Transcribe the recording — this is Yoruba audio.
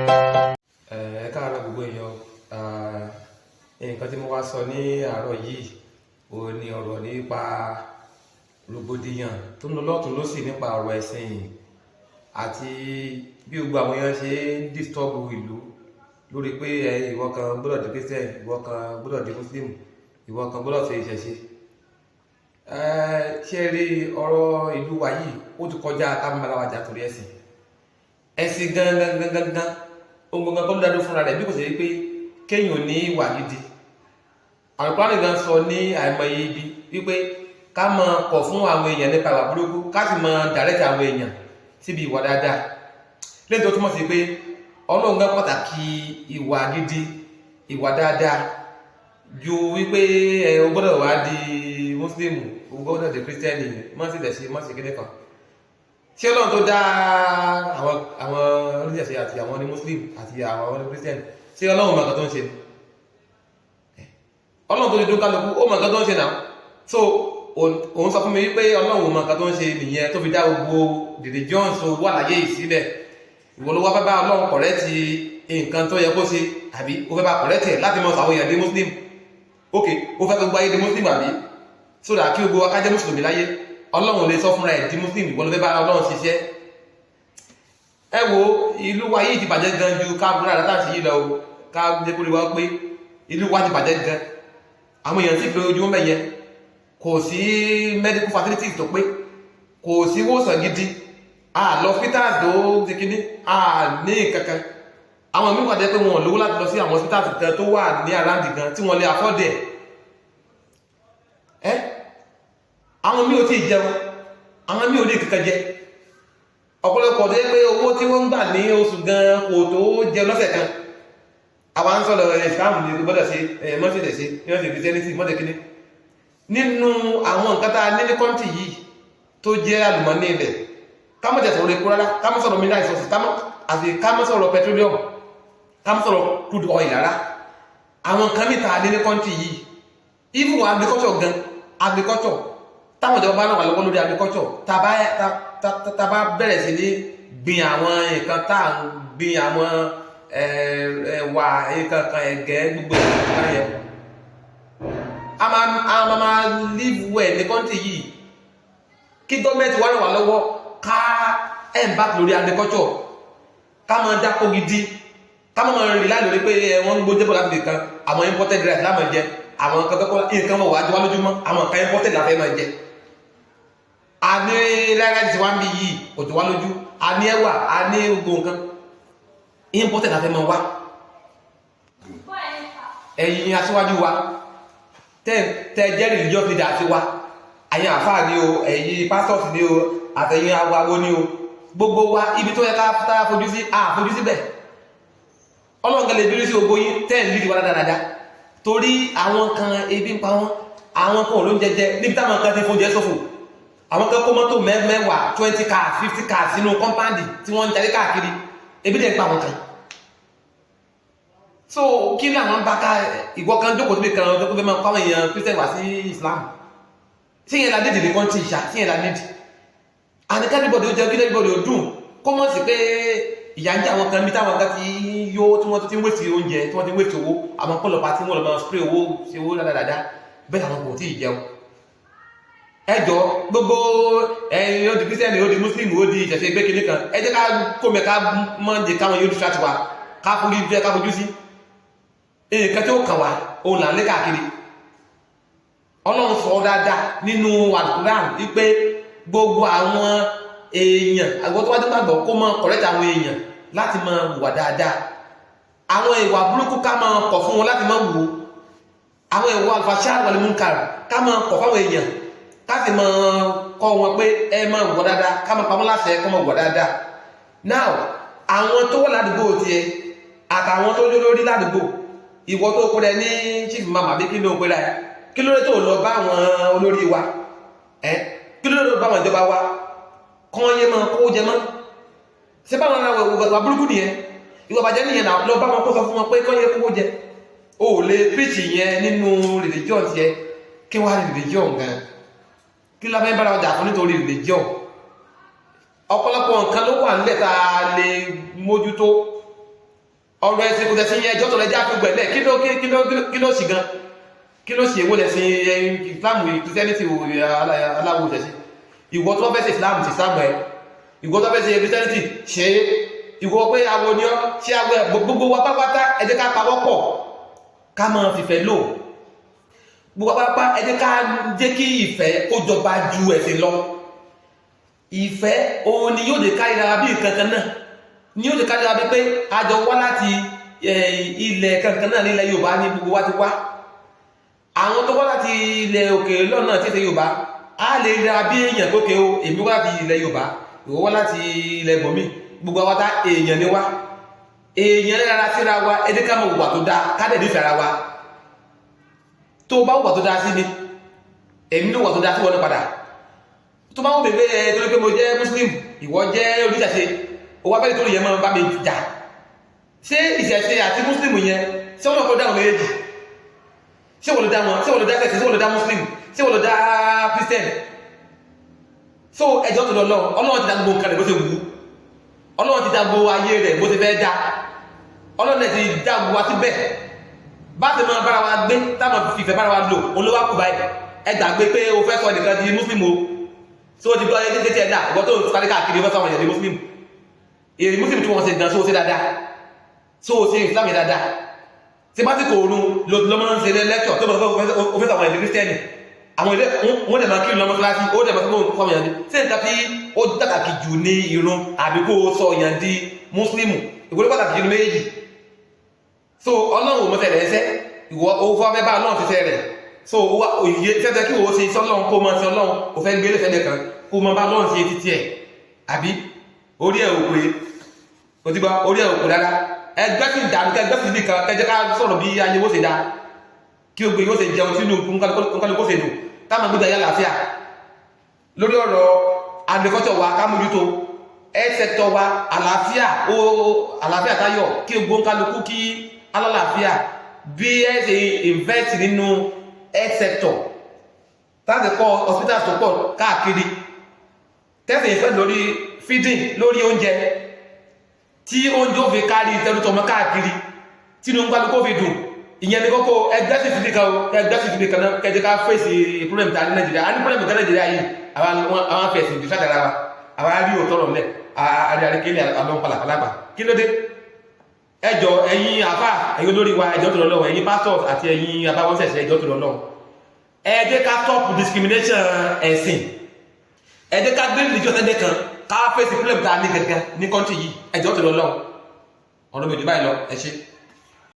Ẹ káàárọ̀ gbogbo èèyàn. Nǹkan tí mo wá sọ ní àárọ̀ yìí ò ní ọ̀rọ̀ nípa rògbòdìyàn tó ń lọ lọ́tùn lósì nípa ọ̀rọ̀ ẹ̀sìn àti bí gbogbo àwọn èèyàn ṣe ń disturb ìlú lórí pé ìwọ kan gbọ́dọ̀ di Christian, ìwọ kan gbọ́dọ̀ di Muslim, ìwọ kan gbọ́dọ̀ ṣe ìṣẹ̀ṣe. Ṣé rí ọ̀rọ̀ ìlú wa yìí ó ti kọjá kámẹ́láwájà torí ẹ̀sìn. Ẹ̀sìn gangan ohun gangan tó dádó fúnra rẹ̀ bí kò sí pé kéèyàn ní ìwà gidi. Àlùkùránì gan sọ ní àìmọye ibi wípé ká máa kọ̀ fún àwọn èèyàn nípa ìwà burúkú, ká sì máa direct àwọn èèyàn síbi ìwà dáadáa. Lẹ́yìn tó túmọ̀ sí pé Ọlọ́run gan pàtàkì ìwà gidi, ìwà dáadáa ju wípé o gbọ́dọ̀ wá di Muslim, o gbọ́dọ̀ di Christian, má sì tẹ̀sí, má sì kéde kan. Ṣé Ọlọ́run tó dá àwọn oníṣẹ̀ṣe àti àwọn ní Muslim àti àwọn ní Christian, ṣé Ọlọ́run mọ̀ nǹkan tó ń ṣe? Ọlọ́run tó lè dún kálukú ó mọ̀ nǹkan tó ń ṣe náà. So òun sọ fún mi wípé Ọlọ́run mọ̀ nǹkan tó ń ṣe nìyẹn tó fi dá gbogbo religions wà láyé yìí síbẹ̀. Ìwọ ló wá fẹ́ bá Ọlọ́run correct nǹkan tó yẹ kó ṣe, àbí ó fẹ́ bá correct ẹ̀ láti mọ̀ sàwọn èèyàn dé Muslim. Ok, ó fẹ́ gbogbo ayé dé Muslim àbí? So that kí gbogbo akájẹ́ Mùsùlùmí láyé, Ọlọ́run lè sọ fúnra ẹ̀ di Muslim, ìwọ ló fẹ́ bá Ọlọ́run ṣiṣẹ́. Ẹ wo ìlú wa yìí ti bàjẹ́ gan ju ká búrá àdá tàbí yìí lọ o, ká jẹ́ kó rí wá pé ìlú wa ti bàjẹ́ gan. Àwọn èèyàn sì pé ojúmọ́ mẹ́yẹ, kò sí medical facilities tó pé, kò sí ìwòsàn gidi, lọ hospitals tó ti kíní, ní kankan. Àwọn míì pàdé pé wọn ò lówó láti lọ sí àwọn hospitals kan tó wà ní around gan tí wọ́n lè afford ẹ̀. Àwọn míì ò tí ì jẹun, àwọn míì ò ní kankan jẹ. Ọ̀pọ̀lọpọ̀ tó yẹ pé owó tí wọ́n ń gbà ní oṣù gan kò tó jẹ lọ́sẹ̀ kan. Àwa ń sọ̀rọ̀ ìsìláàmù ní gbọ́dọ̀ ṣe mọ́sílẹ̀ ṣe ní ọ̀sẹ̀ Christianity mọ́tẹ̀ kíní. Nínú àwọn nǹkan tá a ní ní kọ́ńtì yìí tó jẹ́ àlùmọ́ọ́nì ilẹ̀, ká má jẹ́ sọ̀rọ̀ epo rárá, ká má sọ̀rọ̀ mineral resources, ká má sọ̀rọ̀ petroleum, ká má sọ̀rọ̀ crude oil rárá. Àwọn nǹkan mìta ní ní kọ́ńtì yìí, even for agriculture gan, agriculture táwọn ìjọba bá náà wà lọ́wọ́ lórí agriculture, tá bá bẹ̀rẹ̀ sí ní gbin àwọn nǹkan tá à ń gbin àwọn ẹ̀wà nǹkan ẹ̀gẹ́ gbogbo ìgbà yẹn, a máa live well ní kọ́ńtì yìí. Kí gọ́ọ̀mẹ̀ntì wá ràn wá lọ́wọ́ ká embark lórí agriculture, ká máa dáko gidi, ká máa rìn láì lórí pé wọ́n ń gbó débò láti kan àwọn imported rice láàmà jẹ, àwọn nǹkan mọ̀ wá jọ wá lójúmọ́, àwọn nǹkan imported láfẹ́ máa jẹ. A ní láìláì tí wá ń bí yìí òjò wá lójú, a ní ẹwà, a ní gbogbo nǹkan imported láfẹ́ máa wá. Ẹ̀yin aṣíwájú wa tẹ́ jẹ́ religious leader sí wa, àyìn àfáà ní o, ẹ̀yin pastors ní o, àtẹ̀yin awo ní o, gbogbo wa ibi tó yẹ ká fojú sí fojú síbẹ̀. Ọlọ́run gan lè bínú sí gbogbo yín tẹ́ ń lídìí wa dáadáa torí àwọn kan ebi ń pa wọn, àwọn kan ò ló ń jẹjẹ níbi táwọn kan ti fóúnjẹ ṣòfò. Àwọn kan kó mọ́tò mẹ́wàá 20 cars 50 cars sínú kọ́mpáǹdì tí wọ́n ń jarí káàkiri, ebi dẹ̀ ń pa wọn kan. So kí ni àwọn bá ká ìwọ kan jókòó síbi kan tó fẹ́ máa kọ́ àwọn èèyàn Christian wá sí Islam? Sí yẹn la nídìí ní kọ́ńtì ìṣá, sí yẹn la nídìí. And everybody ó jẹ́ kí everybody ó dùn, kó mọ̀ sí pé ìyà ń jẹ àwọn kan bí táwọn kan ti yó tí wọ́n ti ń wéṣì oúnjẹ, tí wọ́n ti ń wéṣì owó, àwọn pọ̀lọpàá tí wọ́n lọ máa spray owó sí owó dáadáa, bẹ́ẹ̀ àwọn kò tí ì jẹun. Ẹjọ́ gbogbo ẹ̀yin ó di Christian, ó di Muslim, ó di ìṣẹ̀ṣẹ̀ gbé kinní kan, ẹ jẹ́ ká kó mẹ́ ká mọ́ jẹ káwọn yóò distract wa, ká forí jẹ́ ká fojú sí. Nǹkan tí ó kàn wá òun là ń lé káàkiri. Ọlọ́run sọ dáadáa nínú Al-Quran wípé gbogbo àwọn èèyàn àwọn tó wá dé gbàgbọ́ kó máa correct àwọn èèyàn láti máa wùwà dáadáa. Àwọn ìwà burúkú ká máa kọ̀ fún wọn láti máa wù ú. Àwọn ìwà al-fahsha wal-munkar ká máa kọ̀ fáwọn èèyàn, ká sì máa kọ́ wọn pé ẹ máa wùwà dáadáa, ká máa pamọ́ láṣẹ kọ́ máa wùwà dáadáa. Now àwọn tó wà ládùúgbò tiẹ̀ àtàwọn tó lé lórí ládùúgbò, ìwọ tó kó rẹ ní chief mama bí kí ló ń pè rẹ, kí ló dé tó lọ bá àwọn olórí wa, kí ló dé tó bá àwọn ìjọba wa kán yé máa kó jẹ mọ́? Ṣé báwọn ará wà burúkú nìyẹn? Ìwà bàjẹ́ nìyẹn náà, lọ bá wọn kó sọ fún wọn pé kán yé kó jẹ. O lè preach yẹn nínú religion tiẹ̀, kí wá religion gan, kí ló fẹ́ bára ọjà fún nítorí religion? Ọ̀pọ̀lọpọ̀ nǹkan ló wà nílẹ̀ tá a lè mójútó ọ̀rọ̀ ẹ̀sìn kò tẹ̀sí ẹjọ́ tó lẹ́jà fún gbẹ̀lẹ́ kí ló sì gan kí ló sì èwo lẹ̀sìn Islam Christianity aláwo tẹ̀sí ìwọ tó fẹ́ sí Islam ti Islam ẹ̀ ìwọ tó fẹ́ sí Christianity ṣe ìwọ pé awo ni ọ́ ṣé awo ẹ̀ gbogbo wa pápátá ẹ jẹ́ ká pawọ́ pọ̀ ká máa fìfẹ́ lò gbogbo pápá ẹ jẹ́ ká jẹ́ kí ìfẹ́ kó jọba ju ẹ̀sìn lọ ìfẹ́ òun ni yóò lè kárí ara bí kankan náà ni yóò lè kárí ara bí pé a jọ wá láti ilẹ̀ kankan náà nílẹ̀ Yorùbá ní gbogbo wa ti wá àwọn tó wá láti ilẹ̀ òkèèrè lọ́nà tí ṣe Yorùbá a lè ra bí èèyàn tó ké o èmi wá láti ilẹ̀ Yorùbá ìwọ wá láti ilẹ̀ bòmí gbogbo wa tá èèyàn ni wá èèyàn rárá síra wa ẹ jẹ́ ká mọ̀ wà tó dáa ká dẹ̀ nífẹ̀ẹ́ ara wa tó bá wà tó dáa sí mi èmi ní wà tó dáa sí wọn ní padà tó bá wọ́n bèbè ẹ̀ tó lé pé mo jẹ́ Muslim ìwọ jẹ́ oníṣẹ̀ṣe ó wá fẹ́lẹ̀ tó yẹ máa bá mi jà ṣé ìṣẹ̀ṣe àti Muslim yẹn ṣé wọ́n kọ́ dáhùn méjèèjì ṣé wọ́n lè dá wọn ṣé wọ́n lè dá ṣẹ̀ṣẹ̀ ṣé wọ́n lè dá Muslim ṣé wọ́n lè dá Christian so ẹjọ́ tó lọ Ọlọ́run ti dá gbogbo nǹkan rẹ̀ bó ṣe wù ú Ọlọ́run ti dá gbogbo ayé rẹ̀ bó ṣe fẹ́ dá Ọlọ́run ti dá gbogbo wa síbẹ̀ bá ti máa bára wa gbé táwọn fìfẹ́ bára wa lò olówó kù báyìí ẹ gbàgbé pé o fẹ́ sọ nìkan di Muslim o tí ó ti gbọ́ ayé títí ẹ̀dá ìwọ́n tó sáré káàkiri fẹ́ sọ́wọ́n ìyẹ̀dẹ̀ Muslim èrè Muslim tí wọ́n ṣe gan sóò sí dáadáa sóò sí Islam dáadáa tí bá ti kò oorun lọ́mọ ń ṣe lẹ́kṣọ̀ tó bọ́ o fẹ́ sọ́wọ́n ìyẹ̀dẹ̀ Kírísítẹ́nì àwọn ilé wọ́n dẹ̀ máa kí lọ́mọ kíláàsì ó dẹ̀ máa sọ́wọ́n ìyẹ̀dẹ̀ tí nǹkan tí ó dàkàkì jù ní irun àbí kó sọ ìyẹn di Muslim ìwọ́n pàtàkì jù ní méjì so Ọlọ́run ò mọ́tẹ̀ rẹ̀ ṣẹ́ ìwọ owó fún abẹ́ bá Ọlọ́run ti ṣẹ́ rẹ̀ so òye tẹ́tẹ́ kí o ṣe sọ́lọ́run kó máa ṣe Ọlọ́run o fẹ́ gbé lẹ́sẹ̀ kan kó máa bá Ọlọ́run ṣe títí ẹ̀ àbí orí ẹ̀ òpè o ti gbọ́ orí ẹ̀ òpè dáadáa ẹgbẹ́ sì dànù kẹgbẹ́ sì nìkan kẹjẹ ká sọ̀rọ̀ bí ayé wó ṣe dá kí o gbé yóò ṣe jẹun sínú nkálukó ṣe dùn táwọn gbé dayá àlàáfíà lórí ọ̀rọ̀ agriculture wa ká mójútó health sector wa àlàáfíà táyọ̀ kí o gbó nkálukú kí alálàáfíà bí ẹ ṣe invest nínú health sector táàsì kọ́ hospital tó pọ̀ káàkiri tẹ́sì ìfẹ́ lórí feeding lórí oúnjẹ tí oúnjẹ ó fi kárí tẹrútọmọ káàkiri tí ní ń gbá lókó fi dùn ìyẹn ní kókó ẹgbẹ́ sì fìdí kan náà kẹjẹ ká fèsì problem tàbí Nàìjíríà a ní problem tàbí Nàìjíríà yìí àwọn fèsì ìdí sátara wa àwọn arí òtọ́rọ̀ lẹ̀ àríkèlè àwọn pàlàpàlàpà kí ló dé ẹjọ́ ẹ̀yin àfà ẹ̀yin olórí wa ẹjọ́ tó lọ́wọ́ ẹ̀yin pastors àti ẹ̀yin abáwọ́sẹ̀sẹ̀ ẹjọ́ tó lọ́wọ́ ẹ jẹ́ ká stop discrimination ẹ̀sìn ẹ jẹ́ ká gbé religious ẹ̀dẹ́ kan ká fèsì problem tá a ní gẹ́gẹ́ ní country yìí ẹjọ́ tó lọ́wọ́ ọ̀rọ̀ méjì báyìí lọ ẹ ṣé.